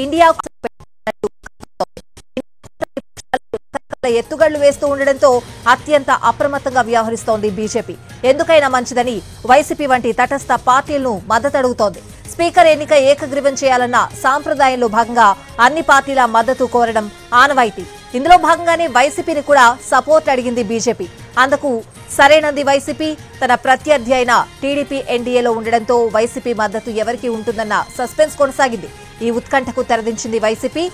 India ఎత్తుగళ్లు వేస్తూ ఉండడంతో అత్యంత అప్రమత్తంగా వ్యవహరిస్తోంది బీజేపీ. ఎందుకైనా మంచిదని వైసీపీ వంటి తటస్థ పార్టీలను మద్దతడుగుతోంది. స్పీకర్ ఎన్నిక ఏకగ్రీవం చేయాలన్న సాంప్రదాయంలో భాగంగా అన్ని పార్టీల మద్దతు కోరడం ఆనవాయితీ. ఇందులో భాగంగానే వైసీపీని కూడా సపోర్ట్ అడిగింది బీజేపీ. అందుకు సరైనది వైసీపీ. తన ప్రత్యర్థి అయిన టీడీపీ ఎన్డీఏలో ఉండడంతో వైసీపీ మద్దతు ఎవరికి ఉంటుందన్న సస్పెన్స్ కొనసాగింది. ఈ ఉత్కంఠకు తెరదించింది వైసీపీ.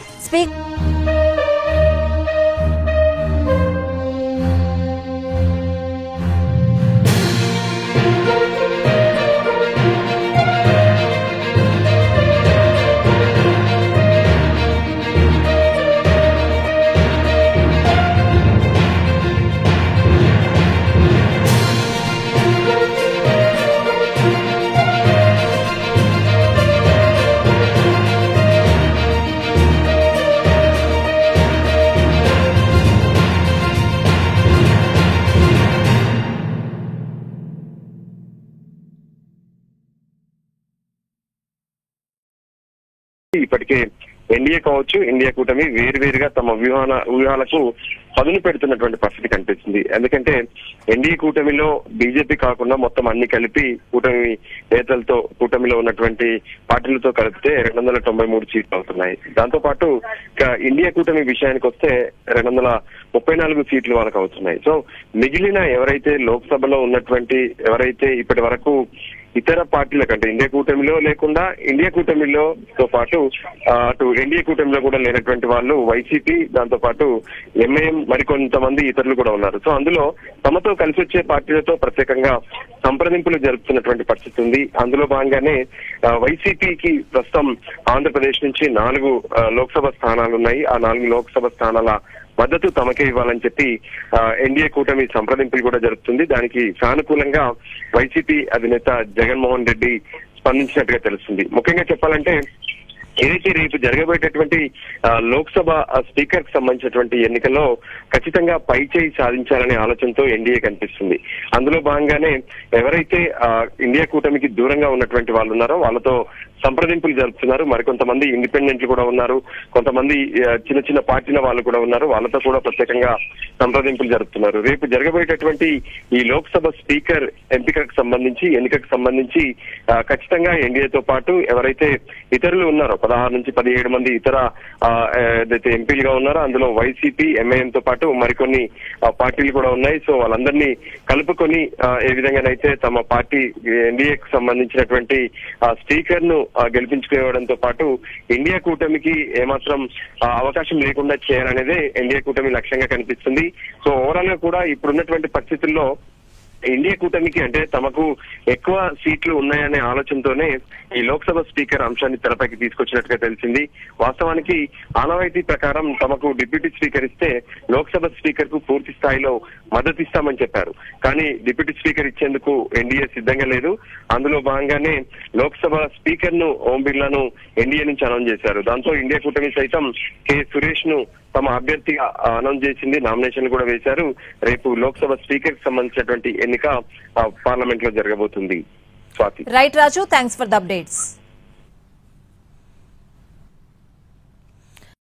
ఇప్పటికే ఎన్డీఏ కావచ్చు, ఇండియా కూటమి వేరువేరుగా తమ వ్యూహాలకు పదును పెడుతున్నటువంటి పరిస్థితి కనిపిస్తుంది. ఎందుకంటే ఎన్డీఏ కూటమిలో బీజేపీ కాకుండా మొత్తం అన్ని కలిపి కూటమి నేతలతో కూటమిలో ఉన్నటువంటి పార్టీలతో కలిపితే 293 సీట్లు అవుతున్నాయి. దాంతో పాటు ఇండియా కూటమి విషయానికి వస్తే 234 సీట్లు వాళ్ళకు అవుతున్నాయి. సో మిగిలిన ఎవరైతే లోక్సభలో ఉన్నటువంటి ఎవరైతే ఇప్పటి వరకు ఇతర పార్టీల కంటే ఇండియా కూటమిలో లేకుండా ఇండియా కూటమిలో తో పాటు అటు ఎన్డీఏ కూటమిలో కూడా లేనటువంటి వాళ్ళు వైసీపీ, దాంతో పాటు ఎంఐఎం, మరికొంతమంది ఇతరులు కూడా ఉన్నారు. సో అందులో తమతో కలిసి వచ్చే పార్టీలతో ప్రత్యేకంగా సంప్రదింపులు జరుపుతున్నటువంటి పరిస్థితి ఉంది. అందులో భాగంగానే వైసీపీకి ప్రస్తుతం ఆంధ్రప్రదేశ్ నుంచి 4 లోక్సభ స్థానాలు ఉన్నాయి. ఆ 4 లోక్సభ స్థానాల మద్దతు తమకే ఇవ్వాలని చెప్పి ఎన్డీఏ కూటమి సంప్రదింపులు కూడా జరుపుతుంది. దానికి సానుకూలంగా వైసీపీ అధినేత జగన్మోహన్ రెడ్డి స్పందించినట్టుగా తెలుస్తుంది. ముఖ్యంగా చెప్పాలంటే ఏదైతే రేపు జరగబోయేటటువంటి లోక్సభ స్పీకర్ కి సంబంధించినటువంటి ఎన్నికల్లో ఖచ్చితంగా పై చేయి సాధించాలనే ఆలోచనతో ఎన్డీఏ కనిపిస్తుంది. అందులో భాగంగానే ఎవరైతే ఇండియా కూటమికి దూరంగా ఉన్నటువంటి వాళ్ళు ఉన్నారో వాళ్ళతో సంప్రదింపులు జరుపుతున్నారు. మరికొంతమంది ఇండిపెండెంట్లు కూడా ఉన్నారు, కొంతమంది చిన్న చిన్న పార్టీల వాళ్ళు కూడా ఉన్నారు. వాళ్ళతో కూడా ప్రత్యేకంగా సంప్రదింపులు జరుపుతున్నారు. రేపు జరగబోయేటటువంటి ఈ లోక్సభ స్పీకర్ ఎన్నికకు సంబంధించి ఖచ్చితంగా ఎన్డీఏతో పాటు ఎవరైతే ఇతరులు ఉన్నారో 16 నుంచి 17 మంది ఇతర ఏదైతే ఎంపీలుగా ఉన్నారో అందులో వైసీపీ, ఎంఐఎం తో పాటు మరికొన్ని పార్టీలు కూడా ఉన్నాయి. సో వాళ్ళందరినీ కలుపుకొని ఏ విధంగానైతే తమ పార్టీ ఎన్డీఏకి సంబంధించినటువంటి స్పీకర్ ను గెలిపించుకోవడంతో పాటు ఇండియా కూటమికి ఏమాత్రం అవకాశం లేకుండా చేయాలనేదే ఎన్డీఏ కూటమి లక్ష్యంగా కనిపిస్తుంది. సో ఓవరాల్ గా కూడా ఇప్పుడున్నటువంటి పరిస్థితుల్లో ఇండియా కూటమికి అంటే తమకు ఎక్కువ సీట్లు ఉన్నాయనే ఆలోచనతోనే ఈ లోక్సభ స్పీకర్ అంశాన్ని తెరపైకి తీసుకొచ్చినట్టుగా తెలిసింది. వాస్తవానికి ఆనవాయితీ ప్రకారం తమకు డిప్యూటీ స్పీకర్ ఇస్తే లోక్సభ స్పీకర్ కు పూర్తి స్థాయిలో మద్దతు ఇస్తామని చెప్పారు. కానీ డిప్యూటీ స్పీకర్ ఇచ్చేందుకు ఎన్డీఏ సిద్ధంగా లేదు. అందులో భాగంగానే లోక్సభ స్పీకర్ ను ఓం బిర్లాను ఎన్డీఏ నుంచి అనౌన్స్ చేశారు. దాంతో ఇండియా కూటమి సైతం కె సురేష్ ను తమ అభ్యర్థిగా అనౌన్స్ చేసింది, నామినేషన్ కూడా వేశారు. రేపు లోక్సభ స్పీకర్ కి సంబంధించినటువంటి ఎన్నిక పార్లమెంట్ లో జరగబోతుంది. Swathi. Right Raju, thanks for the updates.